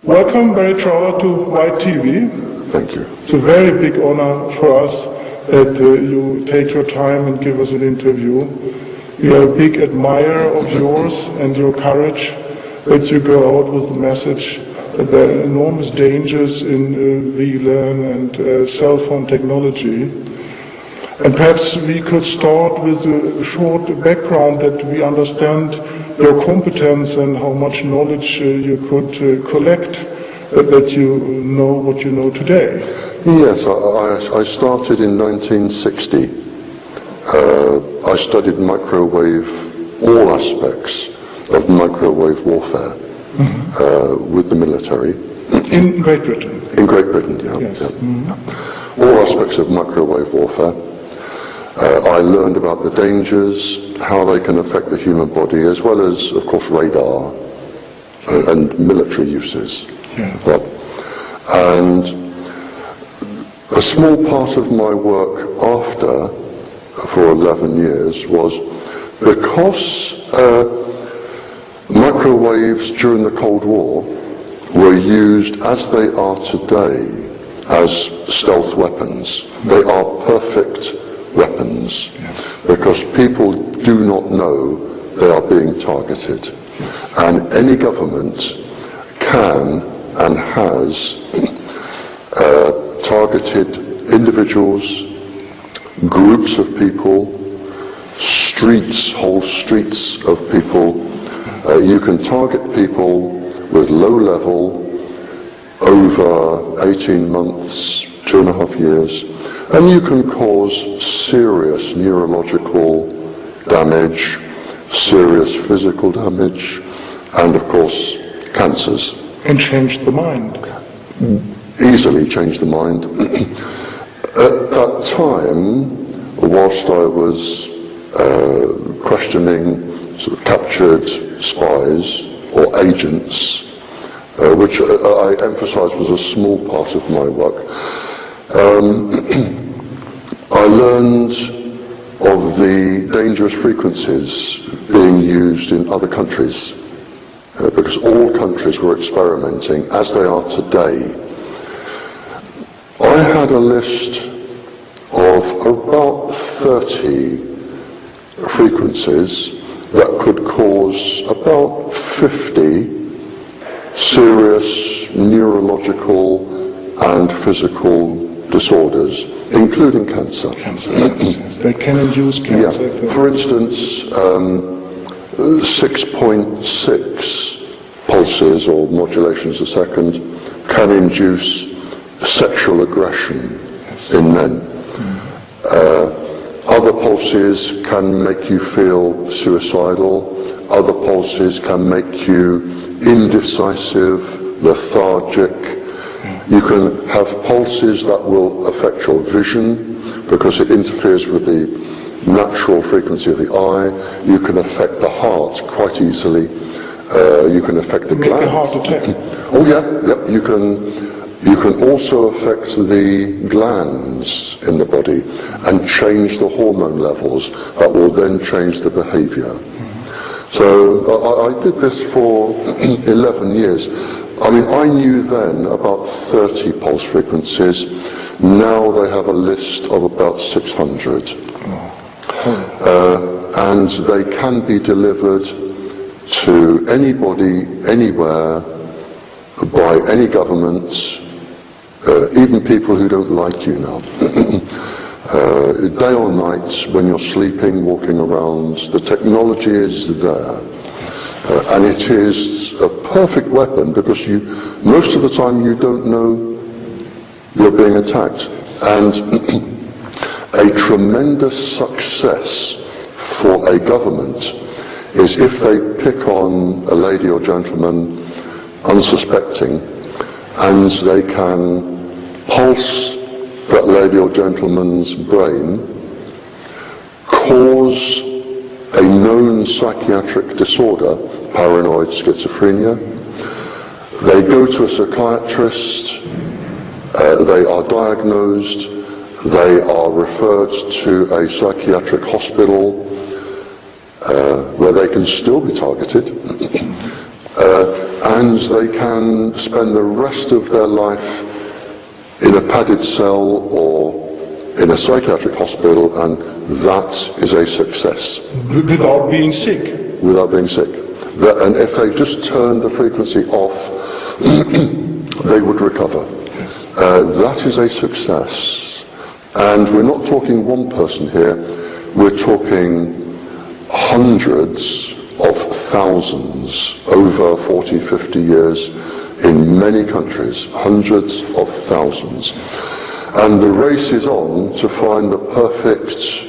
Welcome, Barrie Trower, to White TV. Thank you. It's a very big honor for us that you take your time and give us an interview. We are a big admirer of yours and your courage that you go out with the message that there are enormous dangers in VLAN and cell phone technology. And perhaps we could start with a short background that we understand your competence and how much knowledge you could collect, that you know what you know today. Yes, I started in 1960. I studied microwave, all aspects of microwave warfare with the military. In Great Britain? In Great Britain, yeah. Yes. Yeah. All aspects of microwave warfare. I learned about the dangers, how they can affect the human body, as well as, of course, radar and military uses. Yeah. And a small part of my work after, for 11 years, was because microwaves during the Cold War were used as they are today as stealth weapons. They are perfect weapons, because people do not know they are being targeted. And any government can and has targeted individuals, groups of people, streets, whole streets of people. You can target people with low level over 18 months, 2.5 years, and you can cause serious neurological damage, serious physical damage, and of course cancers. And change the mind. Easily change the mind. At that time, whilst I was questioning sort of captured spies or agents, which I emphasize was a small part of my work, I learned of the dangerous frequencies being used in other countries, because all countries were experimenting as they are today. I had a list of about 30 frequencies that could cause about 50 serious neurological and physical disorders, including cancer. Cancer, yes. They can induce cancer. Yeah. For instance, 6.6 pulses or modulations a second can induce sexual aggression in men. Other pulses can make you feel suicidal. Other pulses can make you indecisive, lethargic. You can have pulses that will affect your vision because it interferes with the natural frequency of the eye. You can affect the heart quite easily. You can affect the glands. Make a heart attack. Oh yeah. You can also affect the glands in the body and change the hormone levels that will then change the behavior. So I did this for 11 years. I mean, I knew then about 30 pulse frequencies. Now they have a list of about 600. And they can be delivered to anybody, anywhere, by any government, even people who don't like you now. Day or night, when you're sleeping, walking around, the technology is there. And it is a perfect weapon because most of the time you don't know you're being attacked. And a tremendous success for a government is if they pick on a lady or gentleman unsuspecting and they can pulse that lady or gentleman's brain, cause a known psychiatric disorder, paranoid schizophrenia. They go to a psychiatrist They are diagnosed, they are referred to a psychiatric hospital where they can still be targeted, and they can spend the rest of their life in a padded cell or in a psychiatric hospital, and that is a success. Without being sick. Without being sick. And if they just turned the frequency off, they would recover. That is a success. And we're not talking one person here, we're talking hundreds of thousands over 40, 50 years in many countries, hundreds of thousands. And the race is on to find the perfect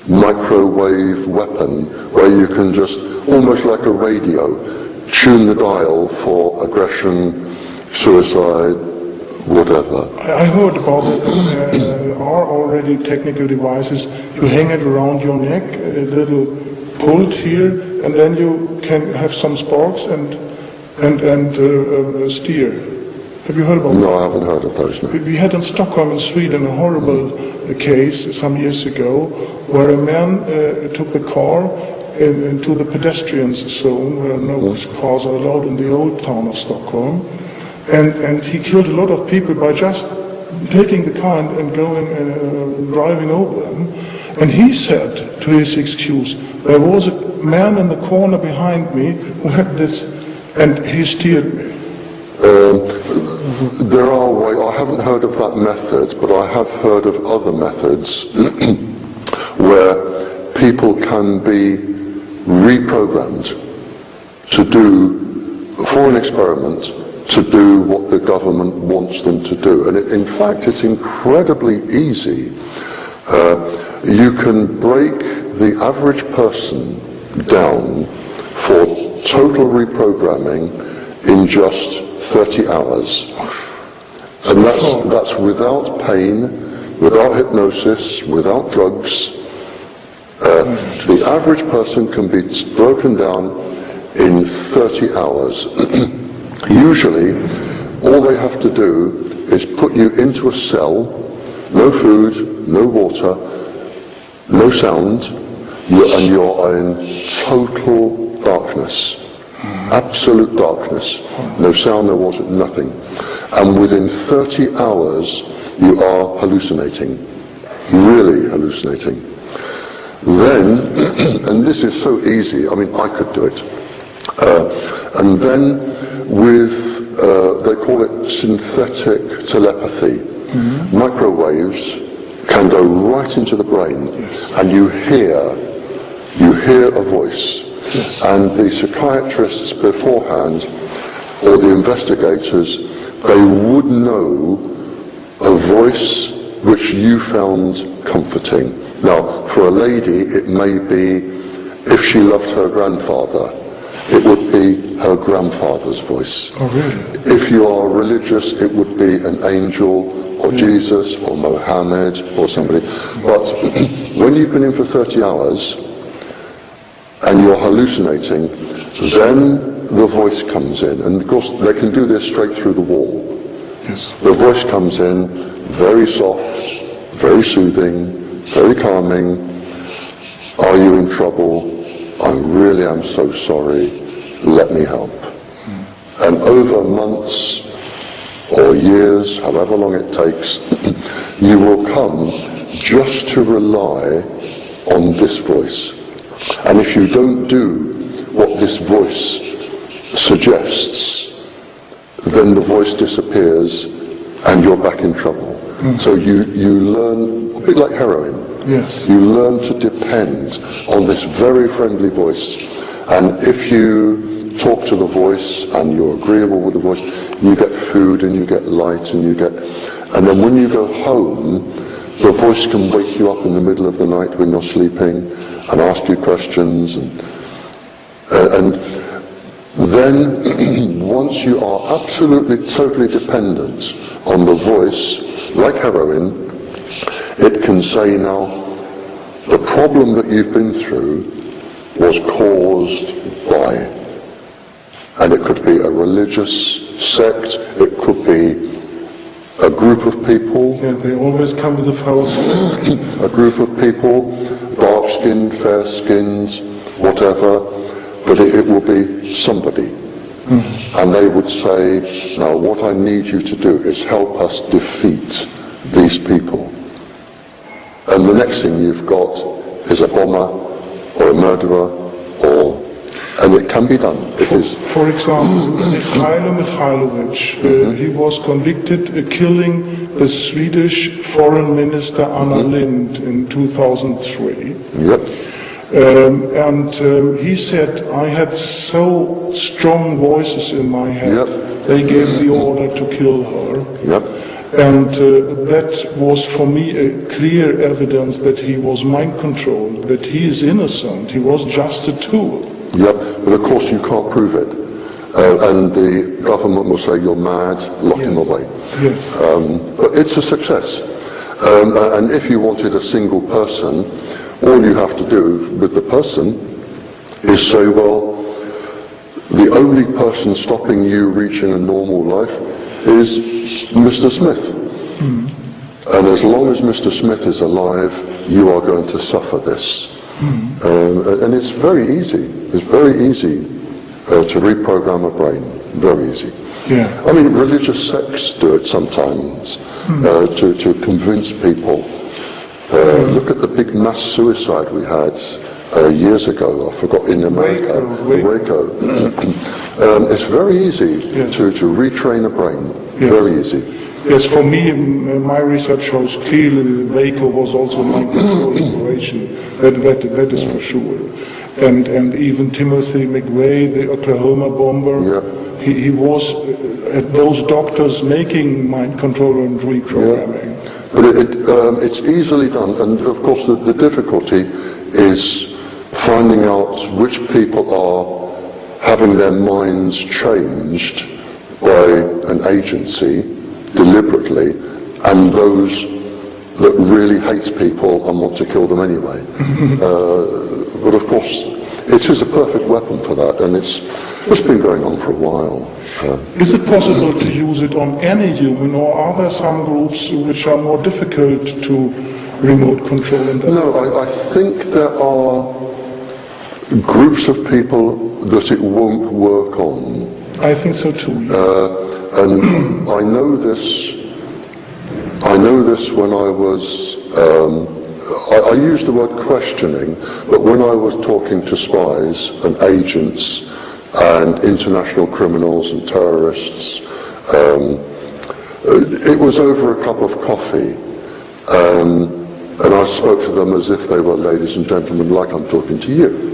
microwave weapon where you can just, almost like a radio, tune the dial for aggression, suicide, whatever. I heard about it. There are already technical devices. You hang it around your neck, a little pult here, and then you can have some sparks and steer. Have you heard about that? No, I haven't heard of those. No. We had in Stockholm in Sweden a horrible case some years ago where a man took the car into the pedestrians zone where no cars are allowed in the old town of Stockholm, and he killed a lot of people by just taking the car and going and driving over them. And he said to his excuse, there was a man in the corner behind me who had this, and he steered me. There are ways, I haven't heard of that method, but I have heard of other methods where people can be reprogrammed to do, for an experiment, to do what the government wants them to do. And in fact, it's incredibly easy. You can break the average person down for total reprogramming in just 30 hours. And that's without pain, without hypnosis, without drugs. The average person can be broken down in 30 hours. Usually, all they have to do is put you into a cell, no food, no water, no sound, and you're in total darkness. Absolute darkness. No sound, no water, nothing. And within 30 hours, you are hallucinating. Really hallucinating. Then, and this is so easy, I mean, I could do it. And then with, they call it synthetic telepathy. Microwaves can go right into the brain, and you hear a voice. Yes. And the psychiatrists beforehand, or the investigators, they would know a voice which you found comforting. Now, for a lady, it may be, if she loved her grandfather, it would be her grandfather's voice. Oh, really? If you are religious, it would be an angel, or Jesus, or Mohammed, or somebody. But when you've been in for 30 hours, and you're hallucinating, then the voice comes in. And of course, they can do this straight through the wall. Yes. The voice comes in, very soft, very soothing, very calming. Are you in trouble? I really am so sorry. Let me help. And over months or years, however long it takes, you will come just to rely on this voice. And if you don't do what this voice suggests, then the voice disappears and you're back in trouble. So you learn, a bit like heroin, you learn to depend on this very friendly voice. And if you talk to the voice and you're agreeable with the voice, you get food and you get light and and then when you go home, the voice can wake you up in the middle of the night when you're sleeping and ask you questions, and then once you are absolutely, totally dependent on the voice, like heroin, it can say, now, the problem that you've been through was caused by, and it could be a religious sect, it could be a group of people. Yeah, they always come with a false flag. A group of people, dark-skinned, fair-skinned, whatever, but it will be somebody. And they would say, now what I need you to do is help us defeat these people. And the next thing you've got is a bomber or a murderer, and it can be done. It is. For example, Mikhailo Mikhailovich, he was convicted of killing the Swedish Foreign Minister Anna Lindh in 2003. Yep. He said, I had so strong voices in my head, Yep. they gave the order to kill her. Yep. And that was for me a clear evidence that he was mind controlled, that he is innocent, he was just a tool. Yep, but of course you can't prove it. And the government will say you're mad, lock him away. Yes. But it's a success. And if you wanted a single person, all you have to do with the person is say, well, the only person stopping you reaching a normal life is Mr. Smith. And as long as Mr. Smith is alive, you are going to suffer this. And it's very easy. It's very easy to reprogram a brain. Very easy. Yeah. I mean, religious sects do it sometimes to convince people. Look at the big mass suicide we had years ago. I forgot, in America. Waco. It's very easy to retrain a brain. Yes. Very easy. Yes, for me, my research shows clearly Waco was also a mind control operation. That is for sure. And even Timothy McVeigh, the Oklahoma bomber, he was at those doctors making mind control and reprogramming. But it's easily done, and of course the difficulty is finding out which people are having their minds changed by an agency deliberately, and those that really hate people and want to kill them anyway. But of course, it is a perfect weapon for that, and it's been going on for a while. Is it possible to use it on any human, or are there some groups which are more difficult to remote control? No, I think there are groups of people that it won't work on. I think so too. And I know this when I was, I use the word questioning, but when I was talking to spies and agents and international criminals and terrorists, it was over a cup of coffee, and I spoke to them as if they were ladies and gentlemen, like I'm talking to you.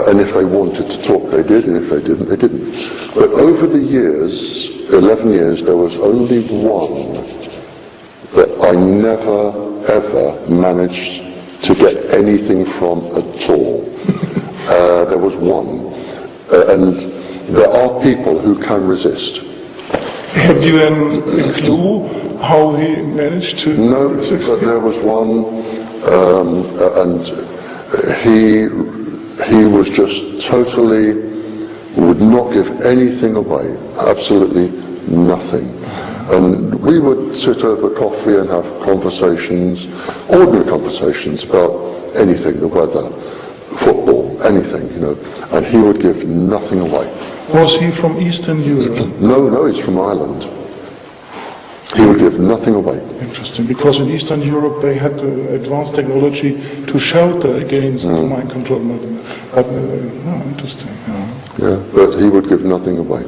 And if they wanted to talk, they did, and if they didn't, they didn't. But over the years, 11 years, there was only one that I never, ever managed to get anything from at all. There was one. And there are people who can resist. Have you a clue how he managed to? No, but there was one, and he was just totally, would not give anything away, absolutely nothing. And we would sit over coffee and have conversations, ordinary conversations about anything, the weather, football, anything, you know, and he would give nothing away. Was he from Eastern Europe? No, he's from Ireland. He would give nothing away. Interesting, because in Eastern Europe they had advanced technology to shelter against mind control. But interesting. Yeah, but he would give nothing away.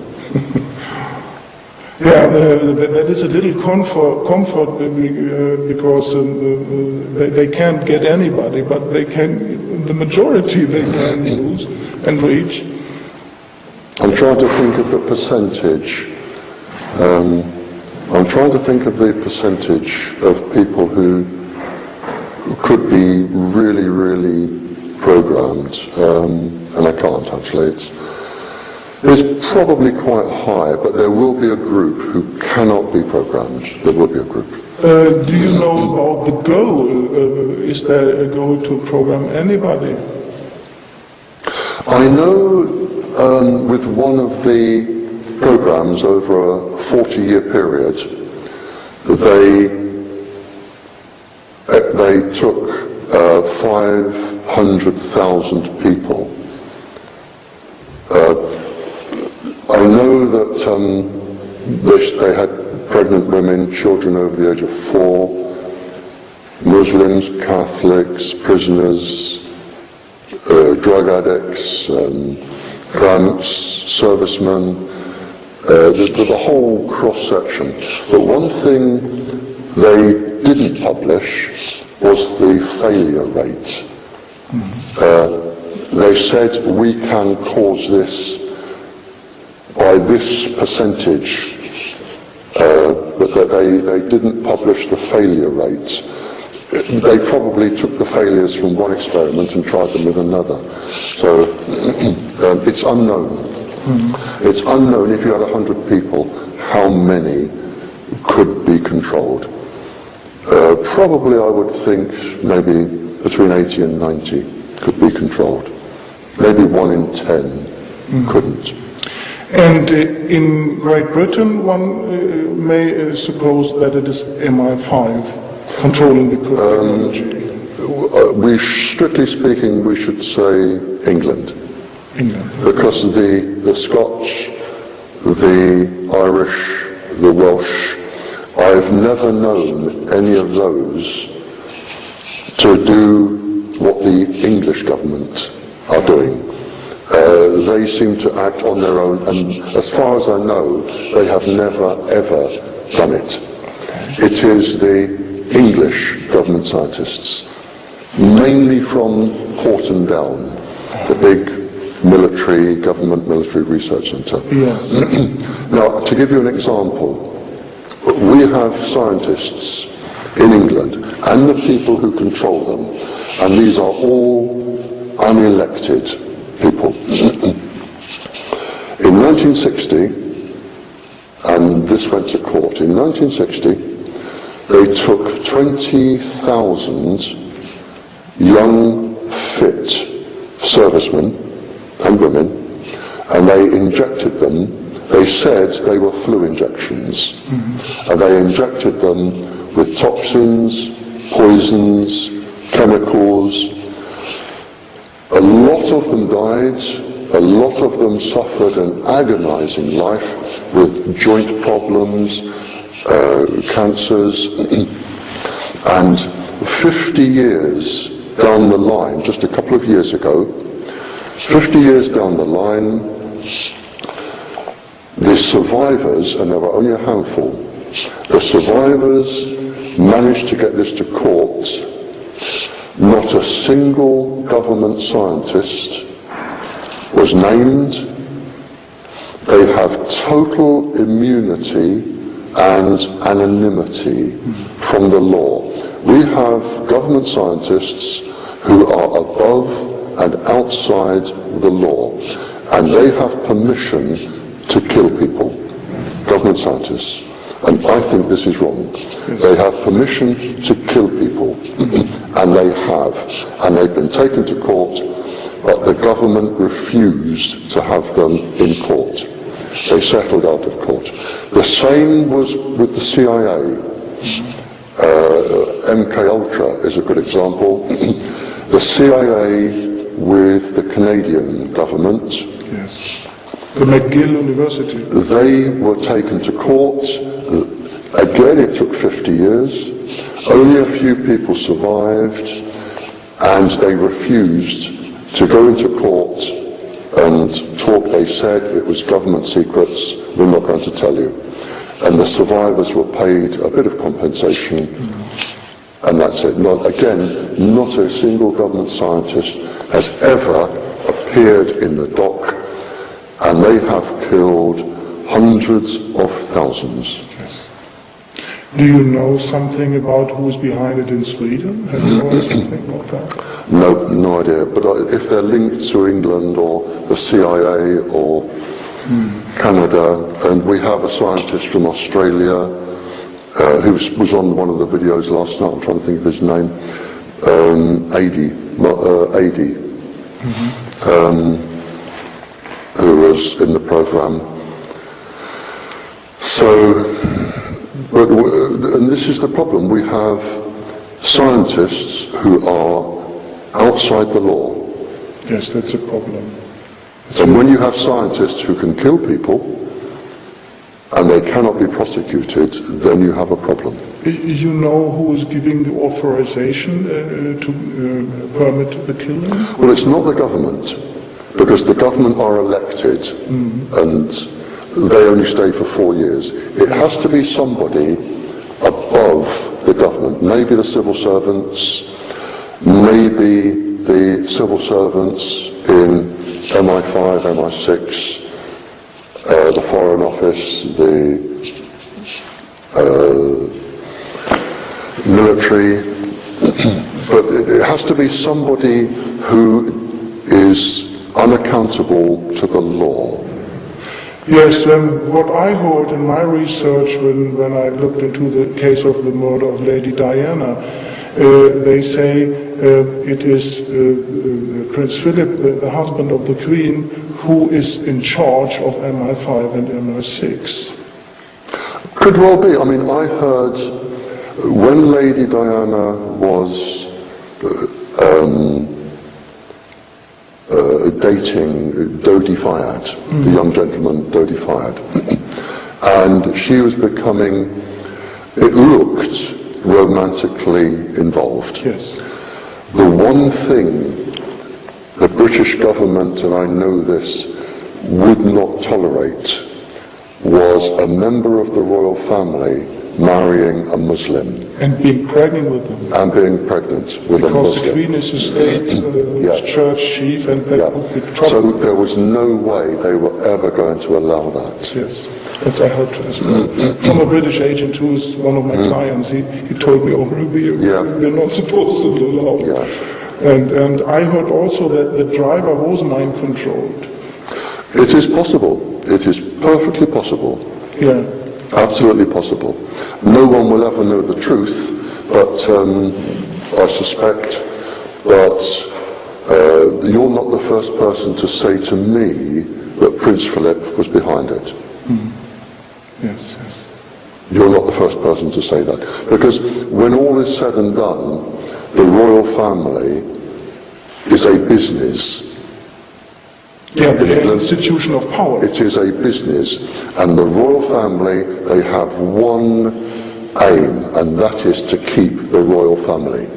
Yeah, that is a little comfort because they can't get anybody, but they can, the majority they can use and reach. I'm trying to think of the percentage. I'm trying to think of the percentage of people who could be really, really programmed, and I can't actually. It's probably quite high, but there will be a group who cannot be programmed. There will be a group. Do you know about the goal? Is there a goal to program anybody? I know with one of the programs over a 40-year period, they took 500,000 people. I know that they had pregnant women, children over the age of 4, Muslims, Catholics, prisoners, drug addicts, grants, servicemen, the whole cross-section. But one thing they didn't publish was the failure rate. They said we can cause this by this percentage, but that they didn't publish the failure rate. They probably took the failures from one experiment and tried them with another. So it's unknown. It's unknown if you had 100 people, how many could be controlled. Probably I would think maybe between 80 and 90 could be controlled. Maybe 1 in 10 couldn't. And in Great Britain, one may suppose that it is MI5 controlling the technology. Strictly speaking, we should say England. Because the Scots, the Irish, the Welsh, I've never known any of those to do what the English government are doing. They seem to act on their own, and as far as I know, they have never ever done it. It is the English government scientists, mainly from Porton Down, the big government military research centre. Yes. Now, to give you an example, we have scientists in England and the people who control them, and these are all unelected people. In 1960, and this went to court, in 1960, they took 20,000 young, fit servicemen and women, and they injected them. They said they were flu injections, and they injected them with toxins, poisons, chemicals. A lot of them died, a lot of them suffered an agonizing life with joint problems, cancers, and 50 years down the line, just a couple of years ago, 50 years down the line, the survivors, and there were only a handful, the survivors managed to get this to court. Not a single government scientist was named. They have total immunity and anonymity from the law. We have government scientists who are above and outside the law, and they have permission to kill people, government scientists. And I think this is wrong. They have permission to kill people, and they have. And they've been taken to court, but the government refused to have them in court. They settled out of court. The same was with the CIA. MKUltra is a good example. The CIA with the Canadian government. Yes. The McGill University. They were taken to court. Again, it took 50 years. Only a few people survived, and they refused to go into court and talk. They said it was government secrets, we're not going to tell you. And the survivors were paid a bit of compensation, and that's it. Not a single government scientist has ever appeared in the dock, and they have killed hundreds of thousands. Yes. Do you know something about who is behind it in Sweden? Have you heard something about that? No idea. But if they're linked to England or the CIA or Canada, and we have a scientist from Australia who was on one of the videos last night. I'm trying to think of his name. Adi, who was in the program. And this is the problem. We have scientists who are outside the law. Yes, that's a problem. And when you have scientists who can kill people and they cannot be prosecuted, then you have a problem. You know who is giving the authorization to permit the killing? Well, it's not the government, because the government are elected and they only stay for 4 years. It has to be somebody above the government, maybe the civil servants, maybe the civil servants in MI5, MI6, the Foreign Office, the military, but it has to be somebody who is unaccountable to the law. Yes, what I heard in my research when I looked into the case of the murder of Lady Diana, they say it is Prince Philip, the husband of the Queen, who is in charge of MI5 and MI6. Could well be. I mean, I heard when Lady Diana was dating Dodi Fayed, the young gentleman Dodi Fayed, and she was becoming, it looked, romantically involved. Yes. The one thing the British government, and I know this, would not tolerate was a member of the royal family marrying a Muslim. And being pregnant with them. And being pregnant with a Muslim. Because the Queen is a state church chief, and that would be trouble. So there was no way they were ever going to allow that. Yes, that's I heard as well. From a British agent who is one of my clients, he told me over a year, we're not supposed to allow. Yeah. And I heard also that the driver was mind controlled. It is possible. It is perfectly possible. Yeah. Absolutely possible. No one will ever know the truth, but I suspect that you're not the first person to say to me that Prince Philip was behind it. Yes, yes. You're not the first person to say that. Because when all is said and done, the royal family is a business. Yeah, the institution of power. It is a business, and the royal family, they have one aim, and that is to keep the royal family.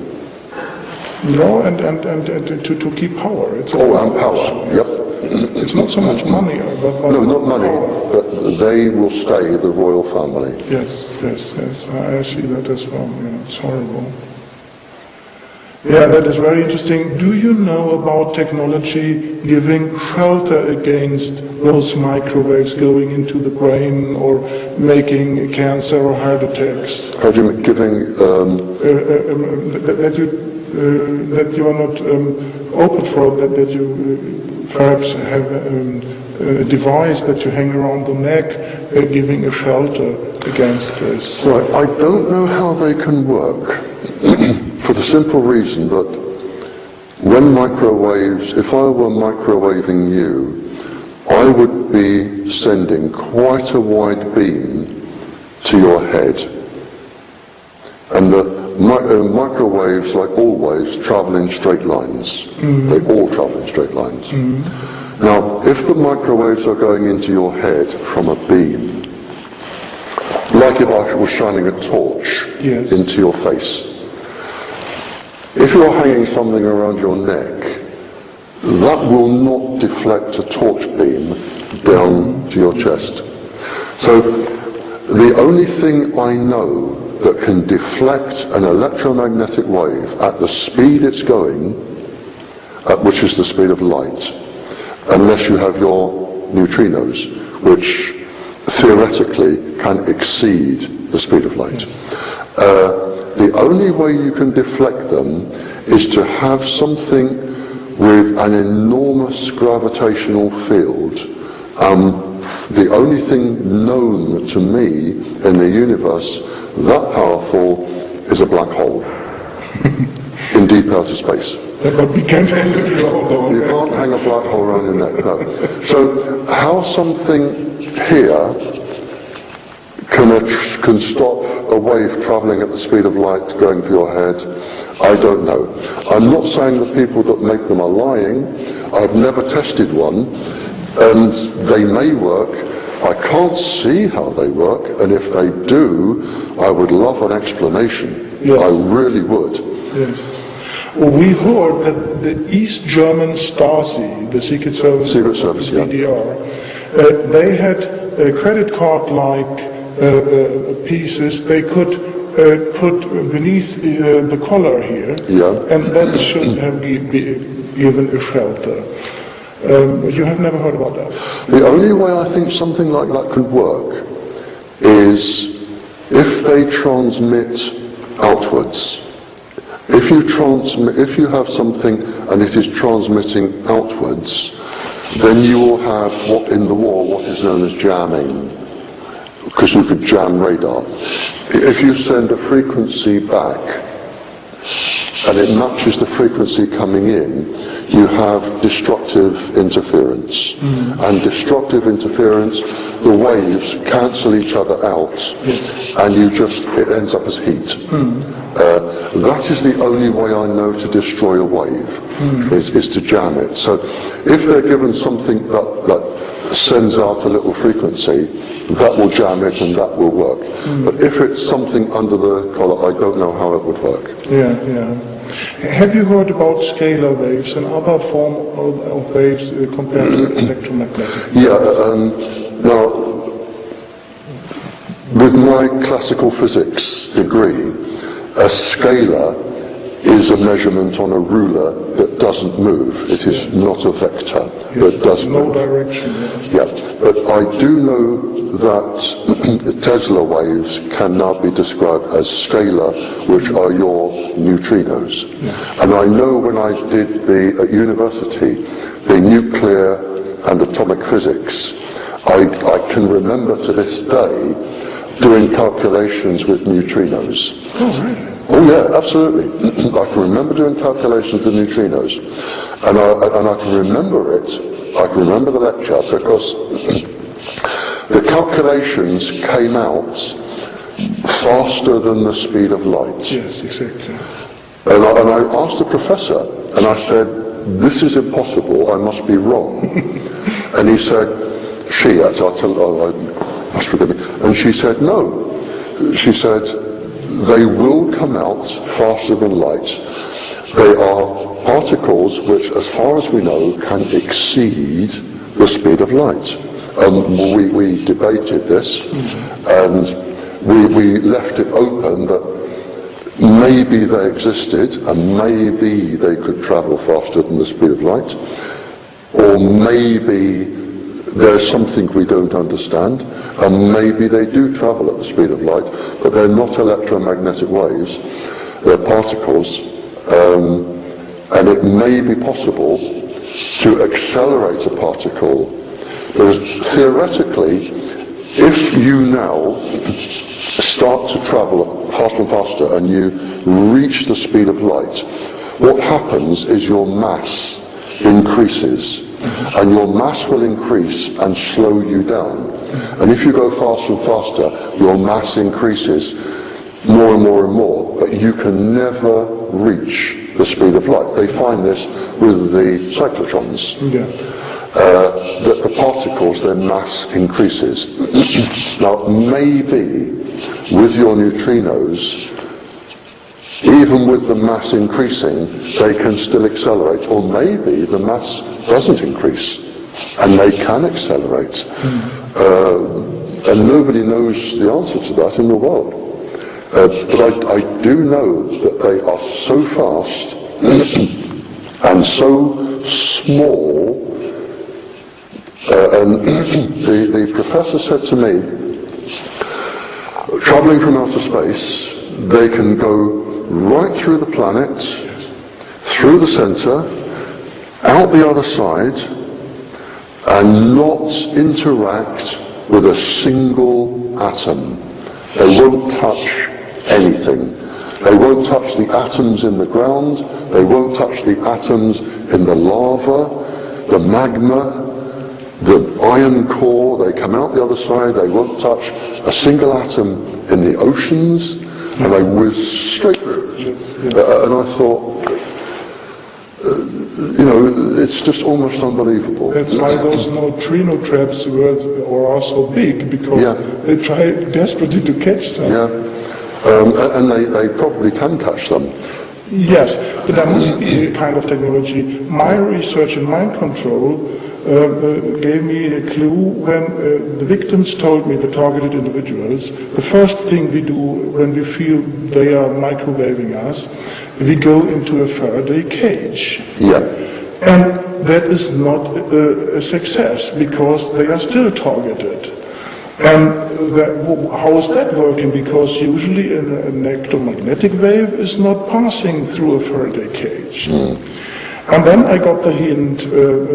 No, and to keep power. It's and power, yep. It's not so much money, but no, not money, power. but they will stay the royal family. Yes, yes, yes. I see that as well. Yeah, it's horrible. Yeah, that is very interesting. Do you know about technology giving shelter against those microwaves going into the brain or making cancer or heart attacks? How do you mean giving? That you are not open for that you perhaps have a device that you hang around the neck, giving a shelter against this. Right, I don't know how they can work. For the simple reason that when microwaves, if I were microwaving you, I would be sending quite a wide beam to your head. And the microwaves, like all waves, travel in straight lines. They all travel in straight lines. Now, if the microwaves are going into your head from a beam, like if I was shining a torch into your face, if you're hanging something around your neck, that will not deflect a torch beam down to your chest. So the only thing I know that can deflect an electromagnetic wave at the speed it's going, which is the speed of light, unless you have your neutrinos, which theoretically can exceed the speed of light. The only way you can deflect them is to have something with an enormous gravitational field. The only thing known to me in the universe that powerful is a black hole in deep outer space. But we can't hang it around. You can't hang a black hole around your neck, no. So how something here can stop a wave travelling at the speed of light going for your head? I don't know. I'm not saying the people that make them are lying. I've never tested one, and they may work. I can't see how they work, and if they do, I would love an explanation. Yes. I really would. Yes. Well, we heard that the East German Stasi, the Secret Service, DDR, they had credit card-like pieces they could put beneath the collar here, and that should have given a shelter. You have never heard about that? The only way I think something like that could work is if they transmit outwards. If you have something and it is transmitting outwards, then you will have what in the war what is known as jamming, because you could jam radar. If you send a frequency back and it matches the frequency coming in, you have destructive interference. And destructive interference, the waves cancel each other out, and it ends up as heat. That is the only way I know to destroy a wave, is to jam it. So if they're given something that sends out a little frequency, that will jam it and that will work. But if it's something under the collar, I don't know how it would work. Have you heard about scalar waves and other form of waves compared to electromagnetic? Now, with my classical physics degree, a scalar is a measurement on a ruler that doesn't move. It is not a vector that does move. No direction. But I do know that Tesla waves can now be described as scalar, which are your neutrinos. And I know when I did at university, the nuclear and atomic physics, I can remember to this day doing calculations with neutrinos. Oh, really? Oh yeah, absolutely. I can remember doing calculations with neutrinos, and I can remember it. I can remember the lecture because the calculations came out faster than the speed of light. Yes, exactly. And I asked the professor, and I said, "This is impossible. I must be wrong." And he said, I must forgive me. And she said, "No." She said, "They will come out faster than light. They are particles which, as far as we know, can exceed the speed of light." We debated this, and we left it open that maybe they existed, and maybe they could travel faster than the speed of light, or maybe there's something we don't understand, and maybe they do travel at the speed of light, but they're not electromagnetic waves, they're particles, and it may be possible to accelerate a particle. Because theoretically, if you now start to travel faster and faster and you reach the speed of light, what happens is your mass increases. And your mass will increase and slow you down. And if you go faster and faster, your mass increases more and more and more, but you can never reach the speed of light. They find this with the cyclotrons. That the particles, their mass increases. Now, maybe with your neutrinos, even with the mass increasing, they can still accelerate, or maybe the mass doesn't increase and they can accelerate. And nobody knows the answer to that in the world. But I do know that they are so fast and so small. And the professor said to me, travelling from outer space, they can go right through the planet, through the centre, out the other side, and not interact with a single atom. They won't touch anything. They won't touch the atoms in the ground, they won't touch the atoms in the lava, the magma, the iron core, they come out the other side, they won't touch a single atom in the oceans, and they whiz straight through. And I thought, it's just almost unbelievable. That's why those neutrino traps are so big, because they try desperately to catch them. Yeah, and they probably can catch them. Yes, but there must be a kind of technology. My research in mind control gave me a clue when the victims told me, the targeted individuals, the first thing we do when we feel they are microwaving us, we go into a Faraday cage. Yeah. And that is not a success, because they are still targeted. And how is that working? Because usually an electromagnetic wave is not passing through a Faraday cage. And then I got the hint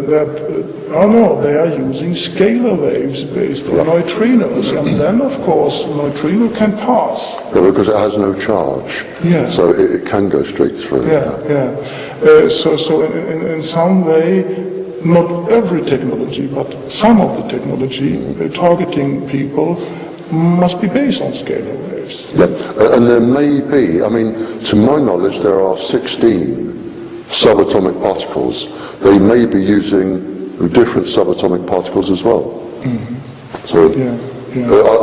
that, they are using scalar waves based on neutrinos. And then, of course, neutrino can pass. Yeah, because it has no charge. Yeah. So it can go straight through. So in some way, not every technology, but some of the technology targeting people must be based on scalar waves. Yeah. And there may be, to my knowledge, there are 16 subatomic particles. They may be using different subatomic particles as well. So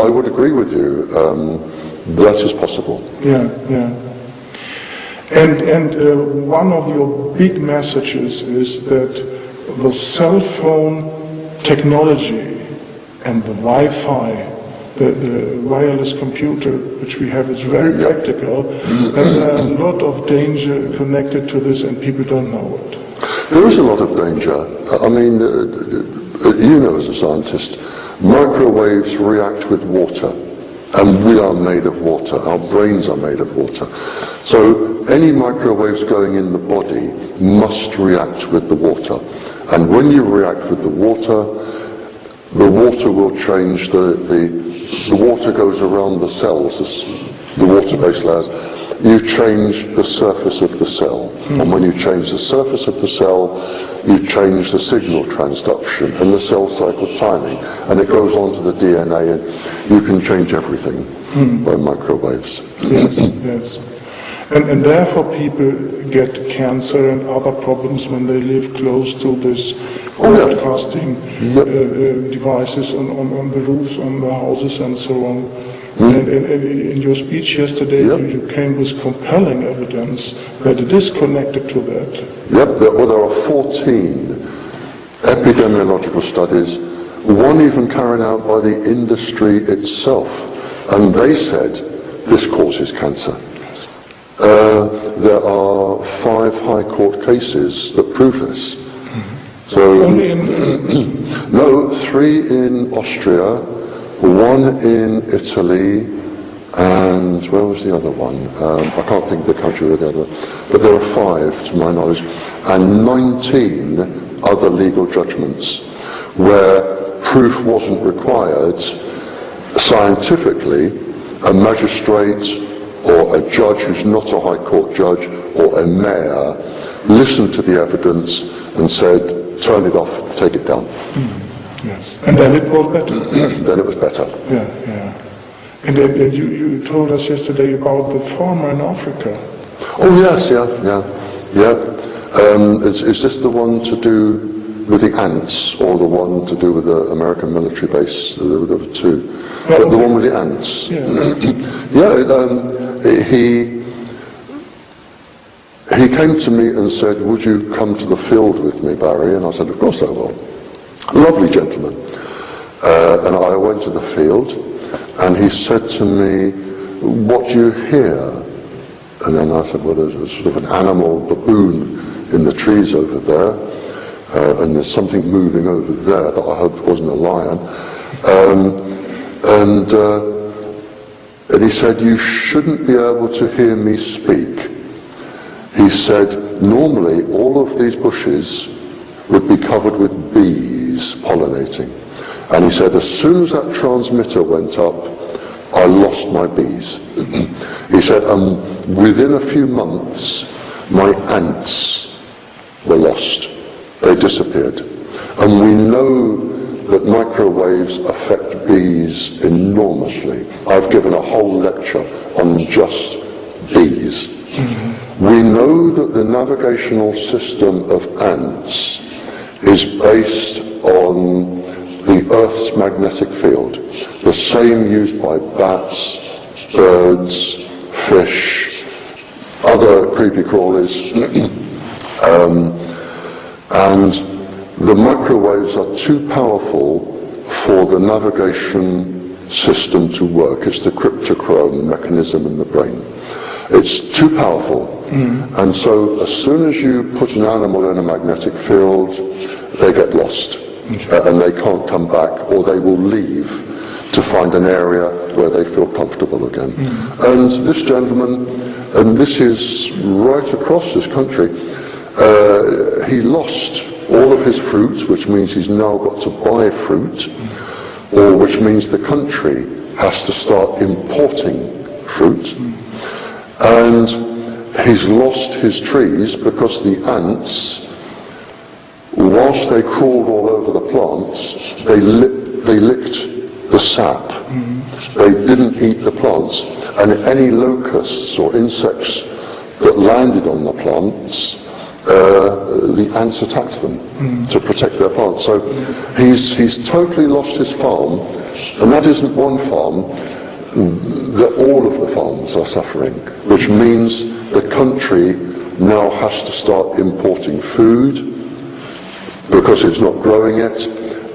I would agree with you, that is possible. And one of your big messages is that the cell phone technology and the Wi-Fi, the wireless computer which we have, is very practical, and there are a lot of danger connected to this, and people don't know it. There is a lot of danger. As a scientist, microwaves react with water, and we are made of water. Our brains are made of water. So any microwaves going in the body must react with the water. And when you react with the water will change, the water goes around the cells, the water-based layers. You change the surface of the cell. And when you change the surface of the cell, you change the signal transduction and the cell cycle timing. And it goes on to the DNA, and you can change everything by microwaves. Yes. And therefore people get cancer and other problems when they live close to this broadcasting devices on the roofs, on the houses, and so on. And in your speech yesterday, you came with compelling evidence that it is connected to that. There are 14 epidemiological studies, one even carried out by the industry itself, and they said this causes cancer. There are 5 high court cases that prove this. So, only in no, 3 in Austria, 1 in Italy, and where was the other one? I can't think of the country with the other, but there are 5 to my knowledge, and 19 other legal judgments where proof wasn't required. Scientifically, a magistrate or a judge who's not a high court judge or a mayor listened to the evidence and said, turn it off, take it down. Yes. And then it was better. Then it was better. And you told us yesterday about the farmer in Africa. Oh yes, is this the one to do with the ants, or the one to do with the American military base? There were 2. But the one with the ants. He came to me and said, would you come to the field with me, Barrie? And I said, of course I will. Lovely gentleman. And I went to the field, and he said to me, what do you hear? And then I said, well, there's sort of an animal baboon in the trees over there, and there's something moving over there that I hoped wasn't a lion. And he said, you shouldn't be able to hear me speak. He said, normally all of these bushes would be covered with bees pollinating. And he said, as soon as that transmitter went up, I lost my bees. He said, within a few months, my ants were lost. They disappeared. And we know that microwaves affect bees enormously. I've given a whole lecture on just bees. We know that the navigational system of ants is based on the Earth's magnetic field, the same used by bats, birds, fish, other creepy crawlies, and the microwaves are too powerful for the navigation system to work. It's the cryptochrome mechanism in the brain. It's too powerful. And so as soon as you put an animal in a magnetic field, they get lost. And they can't come back, or they will leave to find an area where they feel comfortable again. And this gentleman, and this is right across this country, he lost all of his fruit, which means he's now got to buy fruit, or which means the country has to start importing fruit. And he's lost his trees because the ants, whilst they crawled all over the plants, they licked the sap. They didn't eat the plants, and any locusts or insects that landed on the plants, the ants attacked them to protect their plants. So he's totally lost his farm, and that isn't one farm, that all of the farms are suffering, which means the country now has to start importing food because it's not growing it,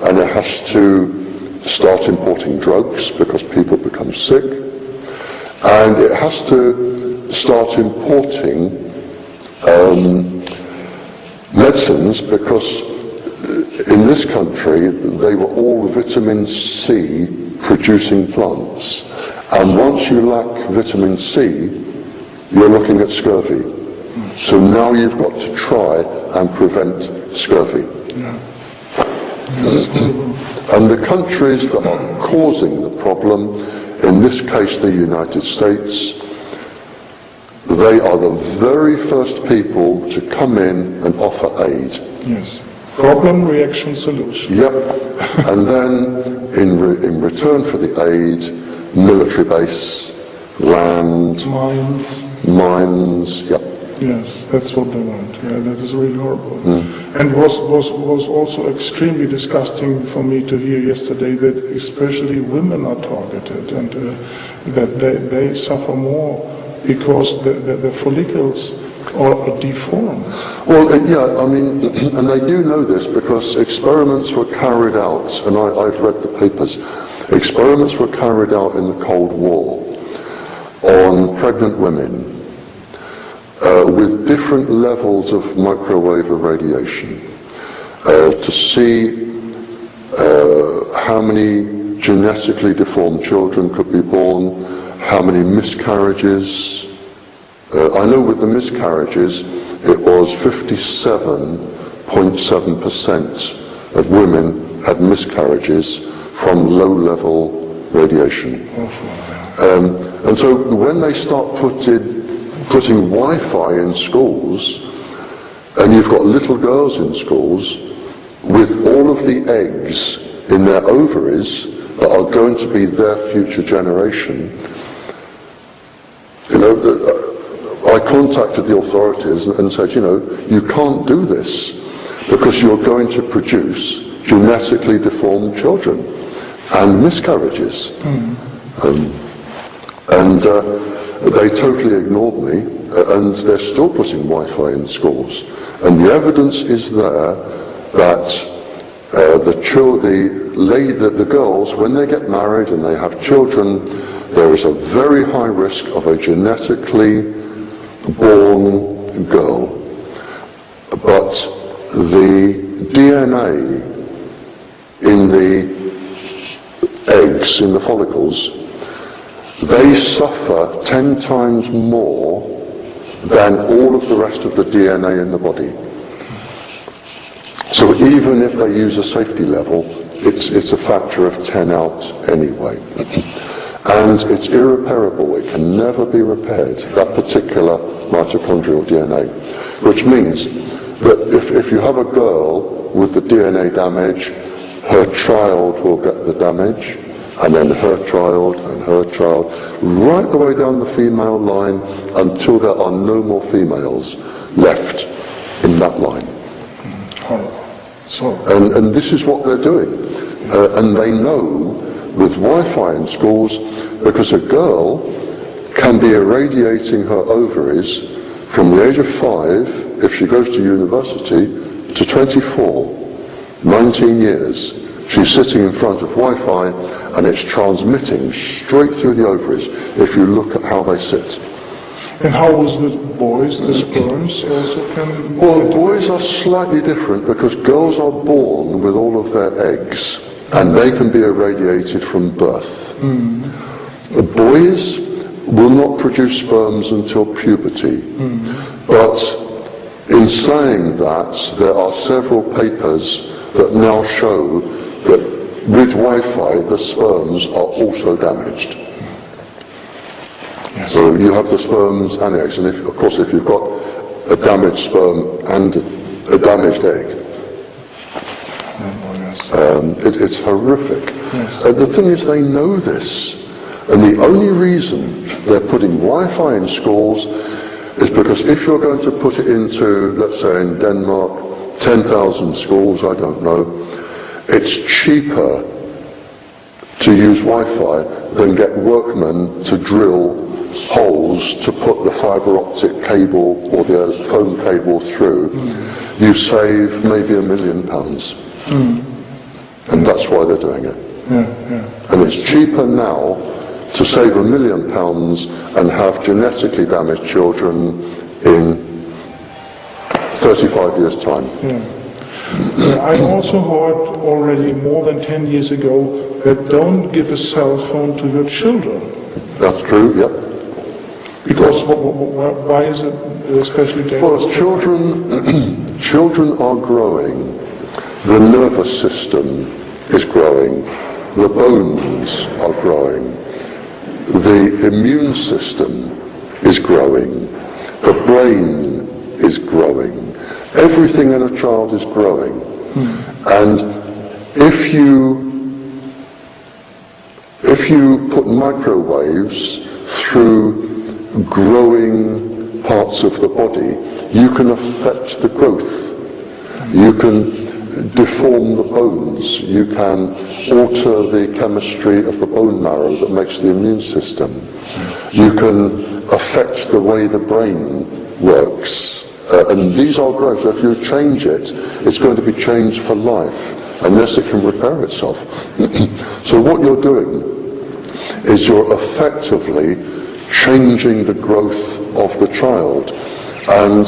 and it has to start importing drugs because people become sick, and it has to start importing medicines because in this country they were all vitamin C producing plants, and once you lack vitamin C, you're looking at scurvy. So now you've got to try and prevent scurvy. And the countries that are causing the problem, in this case the United States, they are the very first people to come in and offer aid. Yes. Problem, reaction, solution. Yep. And then in return for the aid, military base, land, mines, yep. Yes, that's what they want. Yeah, that is really horrible. And was also extremely disgusting for me to hear yesterday that especially women are targeted, and that they suffer more because the follicles are deformed. Well, yeah, I mean, and they do know this because experiments were carried out, and I've read the papers, experiments were carried out in the Cold War on pregnant women with different levels of microwave irradiation to see how many genetically deformed children could be born, how many miscarriages. I know with the miscarriages it was 57.7% of women had miscarriages from low-level radiation. And so when they start putting Wi-Fi in schools, and you've got little girls in schools with all of the eggs in their ovaries that are going to be their future generation, you know, I contacted the authorities and said, you know, you can't do this because you're going to produce genetically deformed children and miscarriages. And they totally ignored me, and they're still putting Wi-Fi in schools. And the evidence is there that the girls, when they get married and they have children, there is a very high risk of a genetically born girl. But the DNA in the eggs, in the follicles, they suffer 10 times more than all of the rest of the DNA in the body. So even if they use a safety level, it's a factor of 10 out anyway. And it's irreparable, it can never be repaired, that particular mitochondrial DNA. Which means that if you have a girl with the DNA damage, her child will get the damage, and then her child, right the way down the female line until there are no more females left in that line. And this is what they're doing. And they know with Wi-Fi in schools, because a girl can be irradiating her ovaries from the age of 5, if she goes to university, to 24, 19 years. She's sitting in front of Wi-Fi and it's transmitting straight through the ovaries if you look at how they sit. And how was with boys? The sperms also can... Well, boys are slightly different because girls are born with all of their eggs and they can be irradiated from birth. The boys will not produce sperms until puberty. But in saying that, there are several papers that now show that with Wi-Fi the sperms are also damaged. Yes. So you have the sperms and eggs, and of course if you've got a damaged sperm and a damaged egg, it's horrific. Yes. The thing is, they know this, and the only reason they're putting Wi-Fi in schools is because if you're going to put it into, let's say in Denmark, 10,000 schools, I don't know, it's cheaper to use Wi-Fi than get workmen to drill holes to put the fibre optic cable or the phone cable through. You save maybe £1 million. And that's why they're doing it. And it's cheaper now to save £1 million and have genetically damaged children in 35 years' time. I also heard already more than 10 years ago that don't give a cell phone to your children. That's true, yeah. Because why is it especially dangerous? Well, children are growing. The nervous system is growing. The bones are growing. The immune system is growing. The brain is growing. Everything in a child is growing. And if you put microwaves through growing parts of the body, you can affect the growth. You can deform the bones. You can alter the chemistry of the bone marrow that makes the immune system. You can affect the way the brain works. And these are growing. So if you change it, it's going to be changed for life, unless it can repair itself. So what you're doing is you're effectively changing the growth of the child. And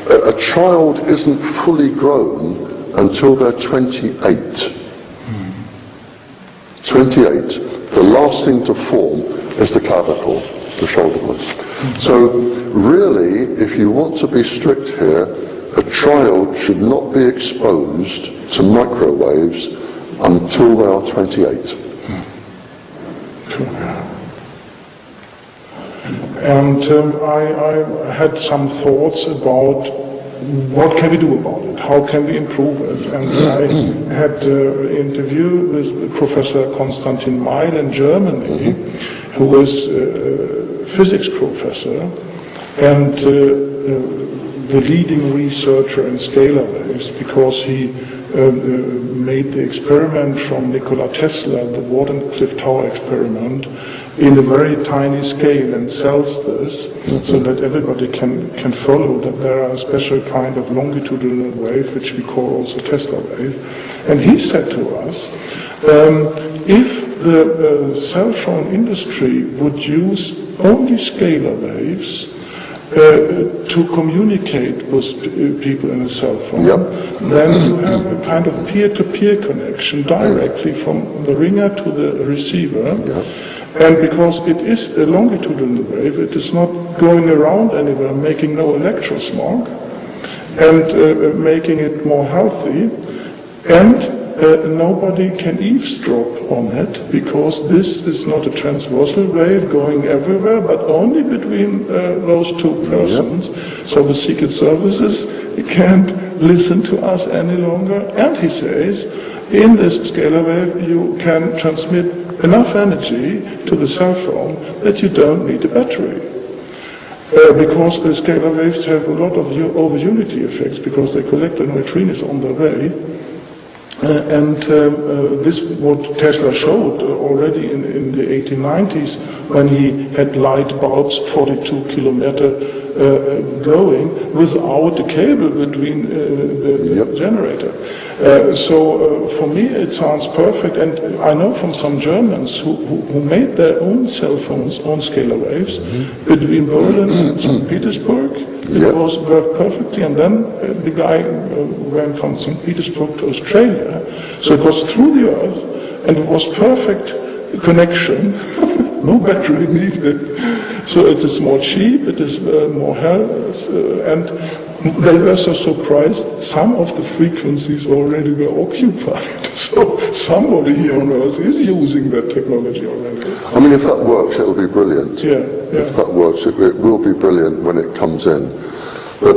a child isn't fully grown until they're 28. 28. The last thing to form is the clavicle, the shoulder blade. So really, if you want to be strict here, a child should not be exposed to microwaves until they are 28. And I had some thoughts about what can we do about it? How can we improve it? And I had an interview with Professor Konstantin Meil in Germany, who is a physics professor and the leading researcher in scalar waves, because he made the experiment from Nikola Tesla, the Wardenclyffe Tower experiment, in a very tiny scale, and sells this so that everybody can follow that there are a special kind of longitudinal wave which we call also Tesla wave. And he said to us, if the cell phone industry would use only scalar waves to communicate with people in a cell phone, then you have a kind of peer-to-peer connection directly from the ringer to the receiver. And because it is a longitudinal wave, it is not going around anywhere, making no electrosmog, and making it more healthy. And nobody can eavesdrop on it, because this is not a transversal wave going everywhere, but only between those two persons. So the Secret Services can't listen to us any longer. And he says, In this scalar wave, you can transmit enough energy to the cell phone that you don't need a battery. Because the scalar waves have a lot of over-unity effects because they collect the neutrinos on their way. This what Tesla showed already in the 1890s when he had light bulbs 42 kilometer glowing without a cable between the generator. So for me it sounds perfect, and I know from some Germans who made their own cell phones on scalar waves between Berlin and St. Petersburg. It was worked perfectly, and then the guy went from St. Petersburg to Australia, so it was through the Earth, and it was perfect connection, no battery needed. So it is more cheap, it is more health, and they were so surprised. Some of the frequencies already were occupied, so somebody here on Earth is using that technology already. I mean, if that works, it'll be brilliant. Yeah. If that works, it will be brilliant when it comes in. But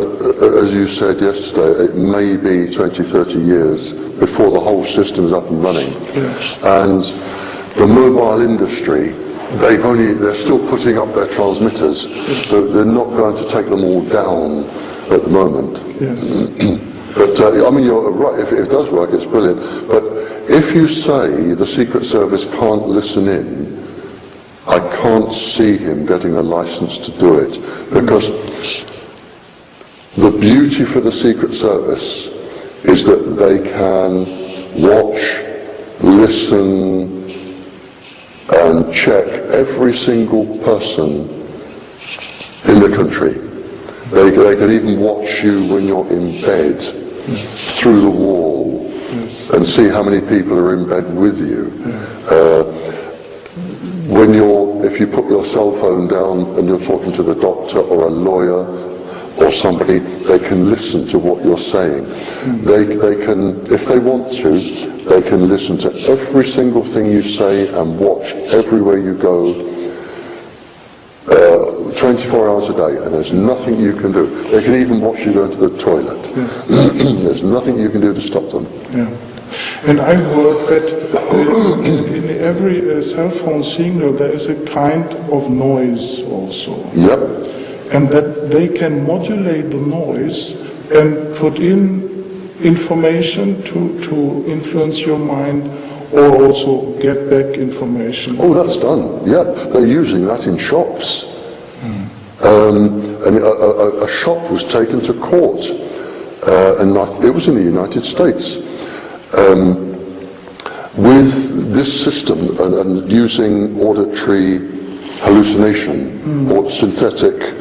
as you said yesterday, it may be 20, 30 years before the whole system is up and running. Yeah. And the mobile industry, they're still putting up their transmitters, so they're not going to take them all down at the moment. Yes. But I mean, you're right, if it does work, it's brilliant. But if you say the Secret Service can't listen in, I can't see him getting a license to do it, because the beauty for the Secret Service is that they can watch, listen, and check every single person in the country. They can even watch you when you're in bed through the wall and see how many people are in bed with you. If you put your cell phone down and you're talking to the doctor or a lawyer or somebody, they can listen to what you're saying. They can, if they want to, they can listen to every single thing you say and watch everywhere you go 24 hours a day, and there's nothing you can do. They can even watch you go to the toilet. There's nothing you can do to stop them. Yeah. And I heard that in every cell phone signal there is a kind of noise also. Yep. And that they can modulate the noise and put in information to influence your mind, or also get back information. Oh, that's done. Yeah, they're using that in shops. A shop was taken to court, and it was in the United States, with this system and using auditory hallucination or synthetic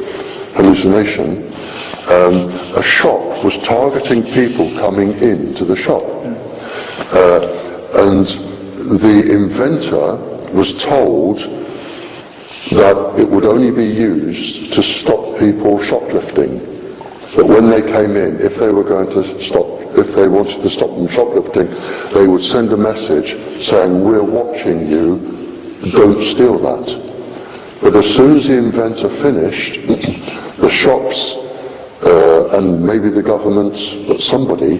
hallucination. A shop was targeting people coming into the shop, and the inventor was told that it would only be used to stop people shoplifting. That when they came in, if they wanted to stop them shoplifting, they would send a message saying, "We're watching you, don't steal that." But as soon as the inventor finished, the shops and maybe the governments, but somebody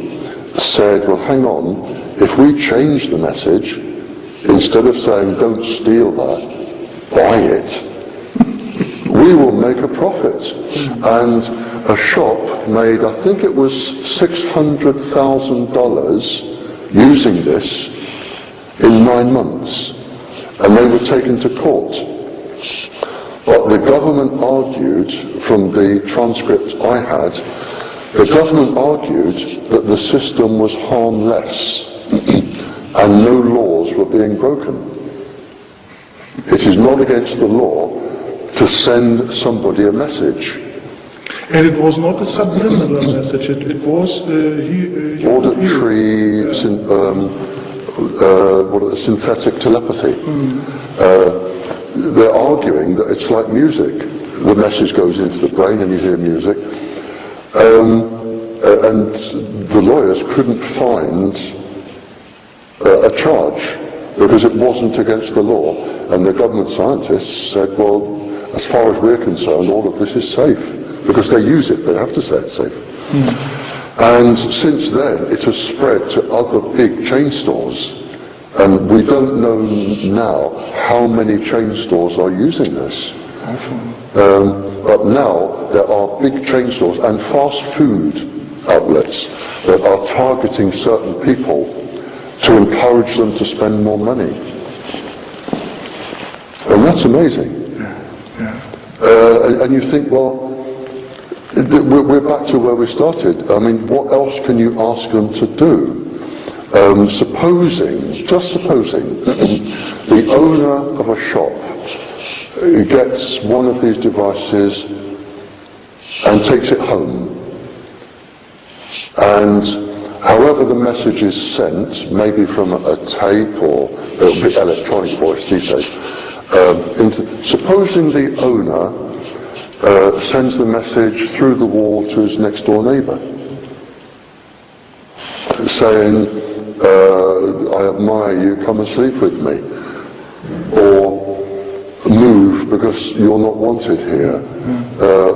said, "Well, hang on, if we change the message, instead of saying don't steal that, buy it, we will make a profit." And a shop made, I think it was $600,000 using this in 9 months, and they were taken to court. But the government argued, from the transcript I had, the government argued that the system was harmless and no laws were being broken. It is not against the law to send somebody a message. And it was not a subliminal message, it was auditory, synthetic telepathy. They're arguing that it's like music. The message goes into the brain and you hear music. And the lawyers couldn't find a charge because it wasn't against the law. And the government scientists said, well, as far as we're concerned, all of this is safe. Because they use it, they have to say it's safe. And since then, it has spread to other big chain stores. And we don't know now how many chain stores are using this. But now there are big chain stores and fast food outlets that are targeting certain people to encourage them to spend more money. And that's amazing. And you think, well, we're back to where we started. I mean, what else can you ask them to do? Just supposing, the owner of a shop gets one of these devices and takes it home. And however the message is sent, maybe from a tape or it'll be electronic voice these days, supposing the owner sends the message through the wall to his next door neighbour, saying, I admire you, come and sleep with me, or move because you're not wanted here,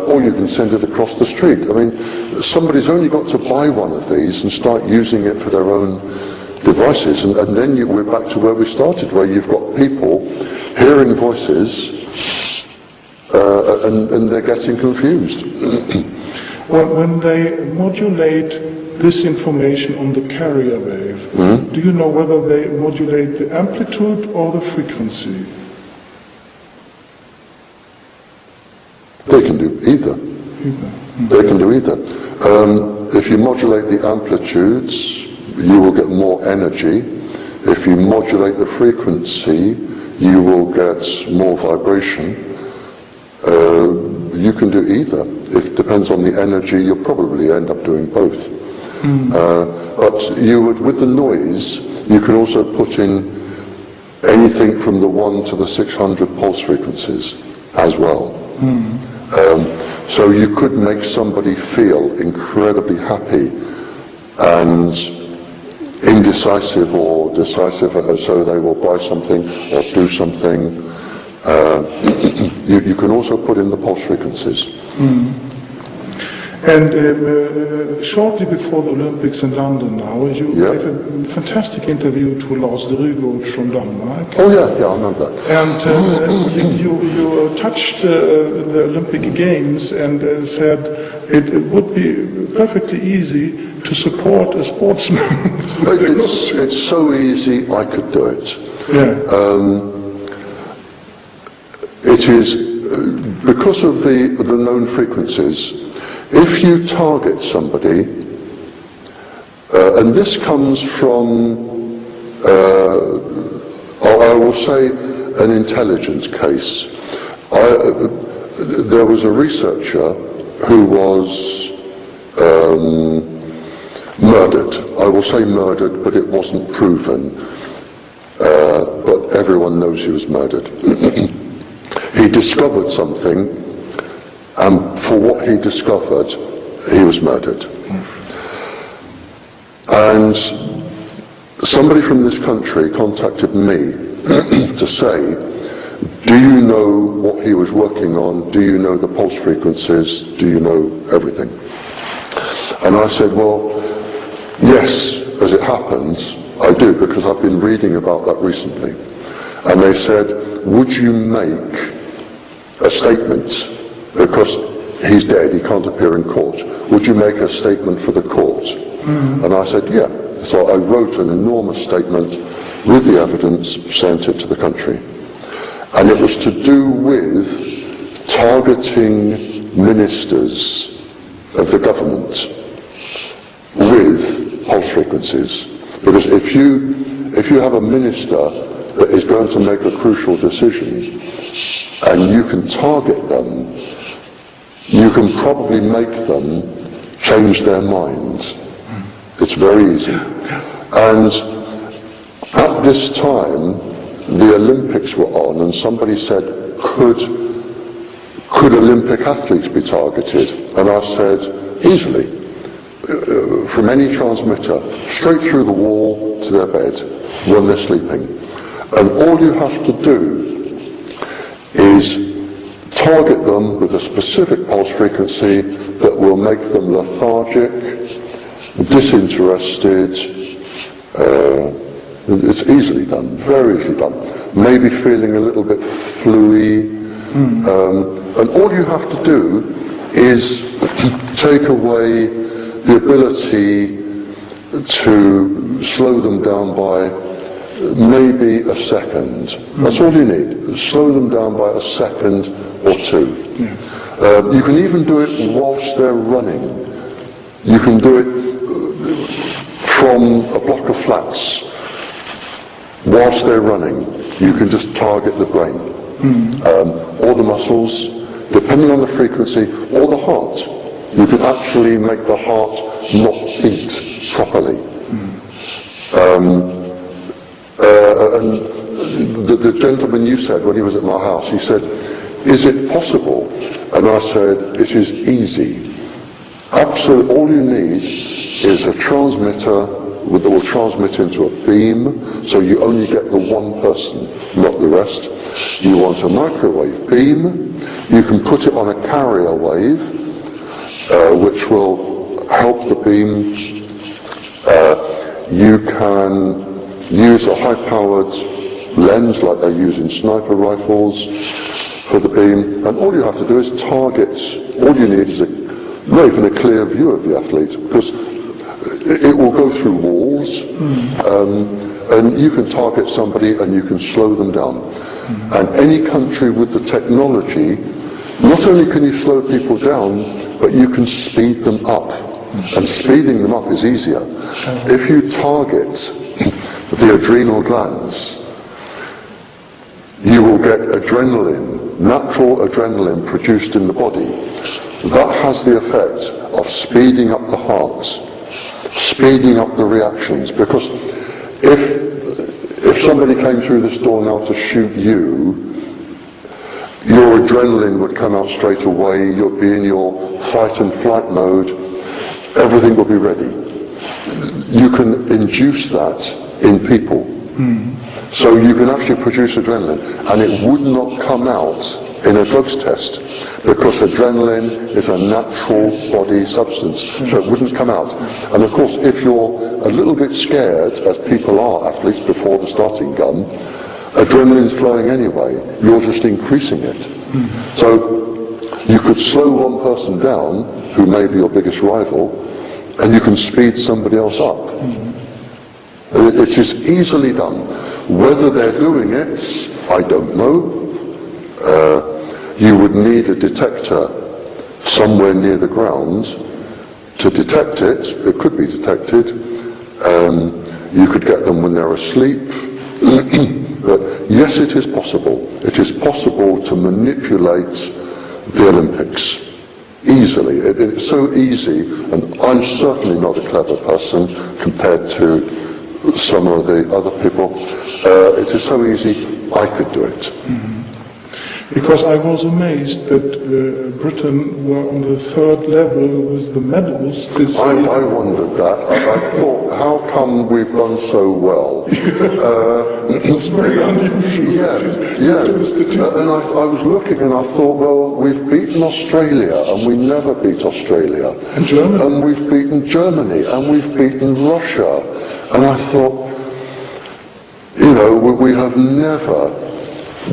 or you can send it across the street. I mean, somebody's only got to buy one of these and start using it for their own devices, and then we're back to where we started, where you've got people hearing voices and they're getting confused. When they modulate this information on the carrier wave, do you know whether they modulate the amplitude or the frequency? They can do either. They can do either. If you modulate the amplitudes, you will get more energy. If you modulate the frequency, you will get more vibration. You can do either. If it depends on the energy, you'll probably end up doing both. But you would, with the noise, you can also put in anything from the 1 to the 600 pulse frequencies as well. So you could make somebody feel incredibly happy and indecisive or decisive, so they will buy something or do something. You can also put in the pulse frequencies. And shortly before the Olympics in London now, you gave a fantastic interview to Lars Drygold from Denmark. Oh yeah, I remember that. And you touched the Olympic Games and said it would be perfectly easy to support a sportsman. It's so easy, I could do it. It is because of the known frequencies. If you target somebody, and this comes from, I will say, an intelligence case. There was a researcher who was murdered. I will say murdered, but it wasn't proven. But everyone knows he was murdered. He discovered something, and for what he discovered, he was murdered. And somebody from this country contacted me to say, do you know what he was working on? Do you know the pulse frequencies? Do you know everything? And I said, well, yes, as it happens, I do, because I've been reading about that recently. And they said, would you make a statement, because he's dead, he can't appear in court, would you make a statement for the court? And I said, yeah. So I wrote an enormous statement with the evidence, sent it to the country. And it was to do with targeting ministers of the government with pulse frequencies. Because if you have a minister that is going to make a crucial decision, and you can target them, you can probably make them change their minds. It's very easy. And at this time, the Olympics were on, and somebody said, could Olympic athletes be targeted? And I said, easily. From any transmitter, straight through the wall to their bed when they're sleeping. And all you have to do is target them with a specific pulse frequency that will make them lethargic, disinterested. It's easily done, very easily done. Maybe feeling a little bit fluey. And all you have to do is take away the ability to slow them down by maybe a second. That's all you need. Slow them down by a second or two. You can even do it whilst they're running. You can do it from a block of flats. Whilst they're running, you can just target the brain. Or the muscles, depending on the frequency, or the heart. You can actually make the heart not beat properly. And the gentleman you said when he was at my house, he said, "Is it possible?" And I said, "It is easy. Absolutely, all you need is a transmitter that will transmit into a beam, so you only get the one person, not the rest. You want a microwave beam, you can put it on a carrier wave, which will help the beam. You can use a high-powered lens like they use in sniper rifles for the beam, and all you have to do is target. All you need is not even a clear view of the athlete, because it will go through walls, and you can target somebody and you can slow them down. And any country with the technology, not only can you slow people down, but you can speed them up. And speeding them up is easier. If you target the adrenal glands, you will get adrenaline, natural adrenaline produced in the body. That has the effect of speeding up the heart, speeding up the reactions, because if somebody came through this door now to shoot you, your adrenaline would come out straight away, you'd be in your fight and flight mode, everything will be ready. You can induce that in people. So you can actually produce adrenaline, and it would not come out in a drugs test, because adrenaline is a natural body substance, so it wouldn't come out. And of course, if you're a little bit scared, as people are athletes before the starting gun, adrenaline's flowing anyway, you're just increasing it. So you could slow one person down, who may be your biggest rival, and you can speed somebody else up. It is easily done. Whether they're doing it, I don't know. You would need a detector somewhere near the ground to detect it. It could be detected. You could get them when they're asleep. But yes, it is possible. It is possible to manipulate the Olympics easily. It's so easy, and I'm certainly not a clever person compared to some of the other people. It is so easy, I could do it. Because I was amazed that Britain were on the third level with the medals this year. I wondered that. I thought, how come we've done so well? It's very unusual. Yeah. And I was looking and I thought, well, we've beaten Australia and we never beat Australia. And Germany. And we've beaten Germany and we've beaten Russia. And I thought, we have never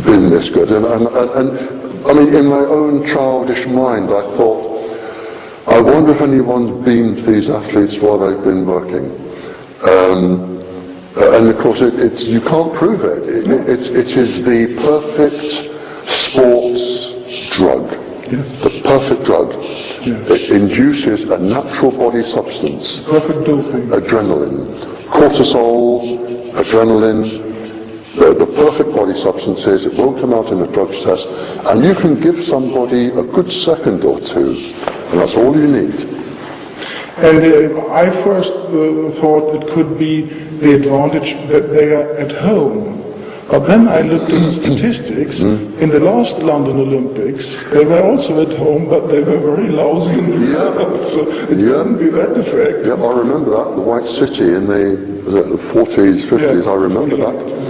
been this good. And I mean, in my own childish mind, I thought, I wonder if anyone's beamed these athletes while they've been working. And of course, you can't prove it. It is the perfect sports drug. Yes. The perfect drug. Yes. It induces a natural body substance. Perfect doping. Adrenaline. Cortisol, adrenaline. The perfect body substances, it won't come out in a drugs test, and you can give somebody a good second or two, and that's all you need. And I first thought it could be the advantage that they are at home. But then I looked at the statistics. In the last London Olympics, they were also at home, but they were very lousy in the results, so it couldn't be that effect. Yeah, I remember that, the White City in the 40s, 50s, I remember that.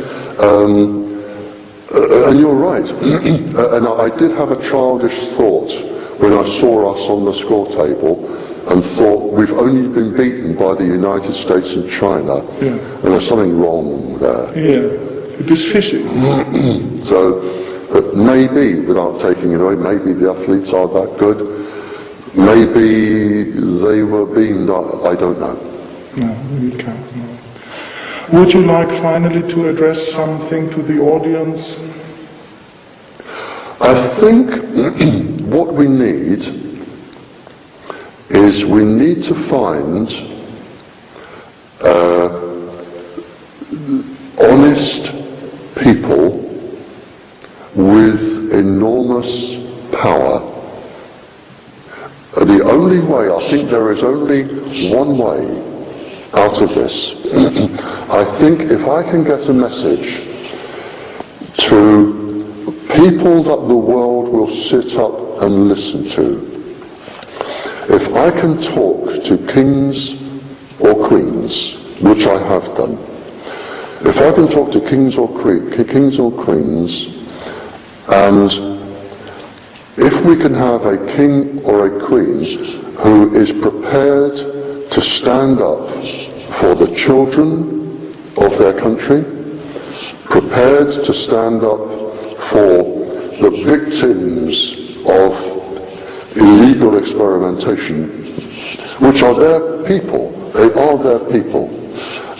And you're right. And I did have a childish thought when I saw us on the score table. and thought we've only been beaten by the United States and China, Yeah. and there's something wrong there. Yeah, it is fishy. So, but maybe, without taking it away, maybe the athletes are that good. Maybe they were beamed, I don't know. No, we can't. No. Would you like finally to address something to the audience? I think what we need is we need to find honest people with enormous power. The only way, I think there is only one way out of this. I think if I can get a message to people that the world will sit up and listen to, if I can talk to kings or queens, which I have done, if I can talk to kings or queens, and if we can have a king or a queen who is prepared to stand up for the children of their country, prepared to stand up for the victims of illegal experimentation, which are their people, they are their people.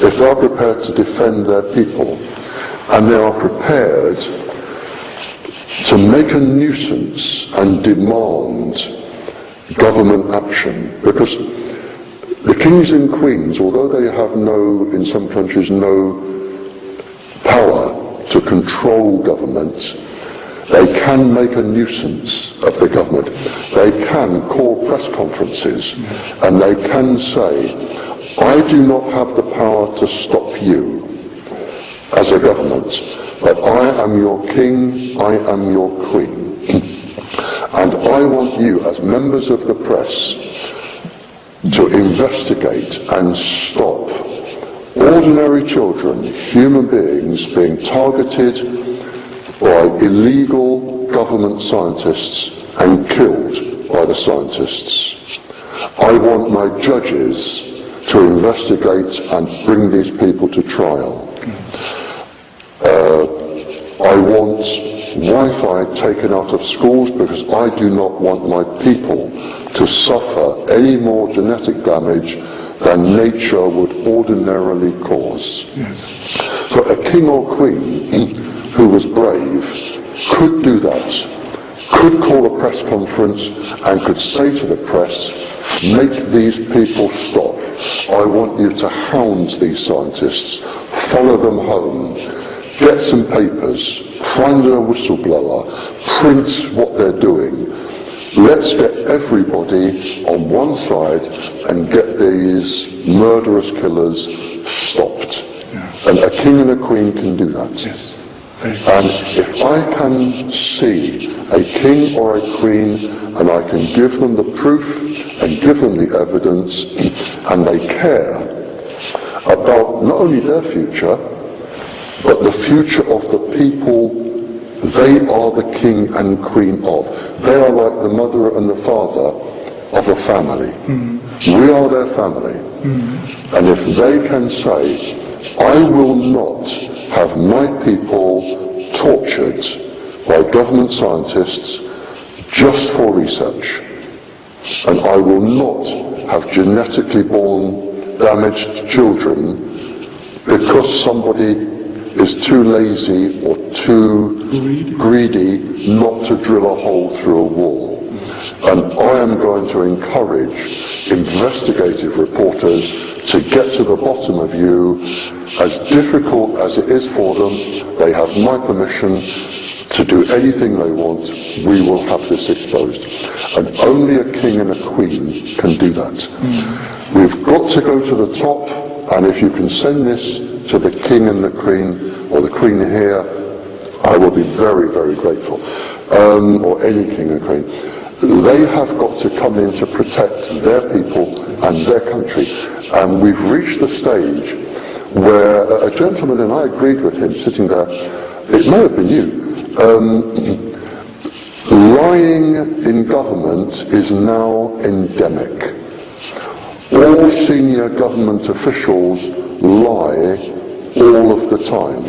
If they are prepared to defend their people, and they are prepared to make a nuisance and demand government action, because the kings and queens, although they have in some countries, no power to control government, they can make a nuisance of the government. They can call press conferences and they can say, I do not have the power to stop you as a government, but I am your king, I am your queen. And I want you, as members of the press, to investigate and stop ordinary children, human beings, being targeted by illegal government scientists and killed by the scientists. I want my judges to investigate and bring these people to trial. I want Wi-Fi taken out of schools because I do not want my people to suffer any more genetic damage than nature would ordinarily cause. Yes. So a king or queen who was brave could do that, could call a press conference and could say to the press, make these people stop. I want you to hound these scientists, follow them home, get some papers, find a whistleblower, print what they're doing. Let's get everybody on one side and get these murderous killers stopped. Yeah. And a king and a queen can do that. Yes. And if I can see a king or a queen and I can give them the proof and give them the evidence, and they care about not only their future, but the future of the people they are the king and queen of. They are like the mother and the father of a family. Mm-hmm. We are their family. Mm-hmm. And if they can say, I will not have my people tortured by government scientists just for research, and I will not have genetically born damaged children because somebody is too lazy or too greedy not to drill a hole through a wall. And I am going to encourage investigative reporters to get to the bottom of you. As difficult as it is for them, they have my permission to do anything they want. We will have this exposed. And only a king and a queen can do that. We've got to go to the top, and if you can send this to the king and the queen, or the queen here, I will be very, very grateful. Or any king and queen. They have got to come in to protect their people and their country. And we've reached the stage where a gentleman, and I agreed with him sitting there, it may have been you, lying in government is now endemic. All senior government officials lie all of the time.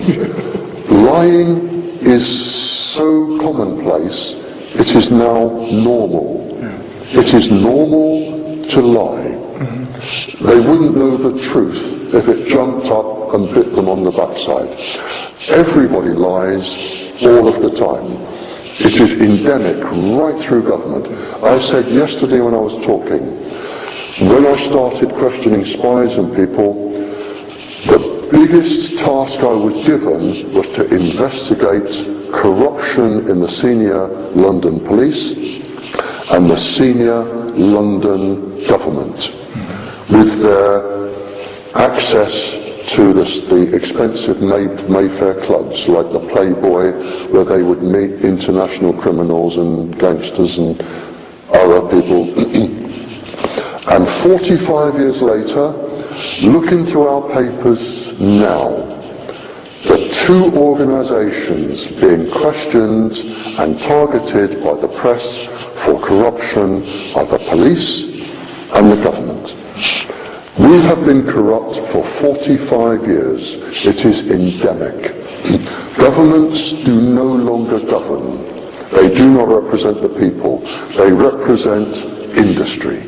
Lying is so commonplace, it is now normal. It is normal to lie. They wouldn't know the truth if it jumped up and bit them on the backside. Everybody lies all of the time. It is endemic right through government. I said yesterday when I was talking, when I started questioning spies and people, the biggest task I was given was to investigate corruption in the senior London police and the senior London government, with their access to the expensive Mayfair clubs like the Playboy, where they would meet international criminals and gangsters and other people. And 45 years later, look into our papers now. The two organisations being questioned and targeted by the press for corruption are the police and the government. We have been corrupt for 45 years. It is endemic. Governments do no longer govern. They do not represent the people. They represent industry.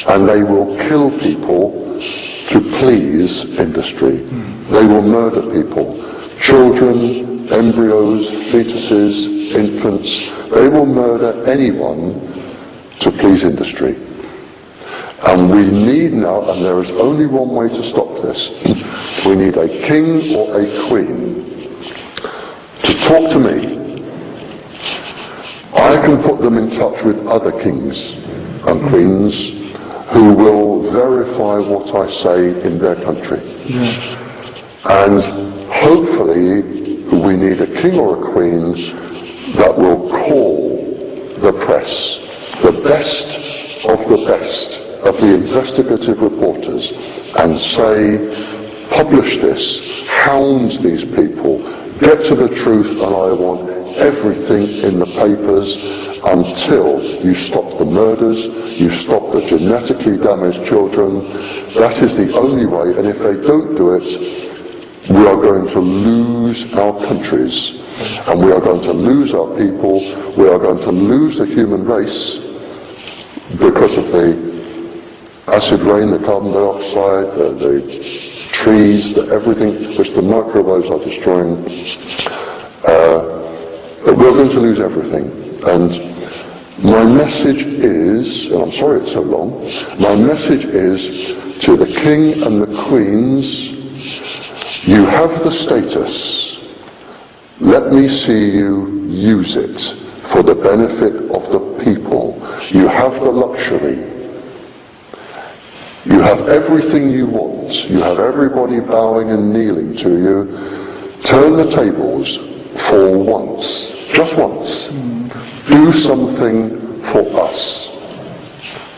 And they will kill people to please industry. They will murder people. Children, embryos, fetuses, infants. They will murder anyone to please industry. And we need now, and there is only one way to stop this, we need a king or a queen to talk to me. I can put them in touch with other kings and queens who will verify what I say in their country. And hopefully we need a king or a queen that will call the press, the best of the best of the investigative reporters, and say, publish this, hound these people, get to the truth, and I want everything in the papers until you stop the murders, you stop the genetically damaged children. That is the only way, and if they don't do it, we are going to lose our countries, and we are going to lose our people, we are going to lose the human race because of the acid rain, the carbon dioxide, the trees, everything which the microwaves are destroying. We're going to lose everything. And my message is, and I'm sorry it's so long, my message is to the king and the queens, you have the status, let me see you use it for the benefit of the people. You have the luxury. You have everything you want. You have everybody bowing and kneeling to you. Turn the tables for once, just once. Do something for us.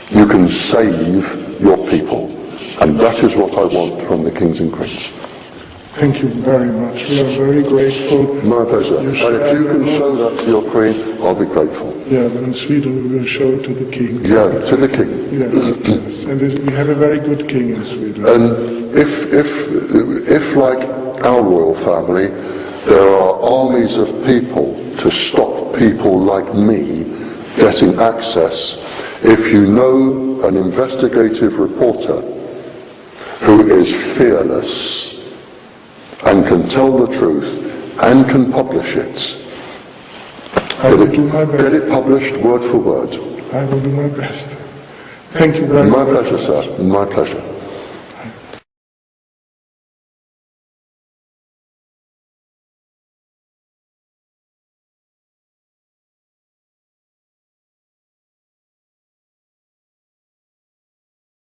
You can save your people. And that is what I want from the kings and queens. Thank you very much. We are very grateful. My pleasure. And if you can show that to your queen, I'll be grateful. Yeah, but in Sweden we will show it to the king. Yeah, to the king. Yes. And we have a very good king in Sweden. And if like our royal family, there are armies of people to stop people like me getting access, if you know an investigative reporter who is fearless and can tell the truth and can publish it, get it published word for word. I will do my best. Thank you very much. My pleasure, sir. My pleasure.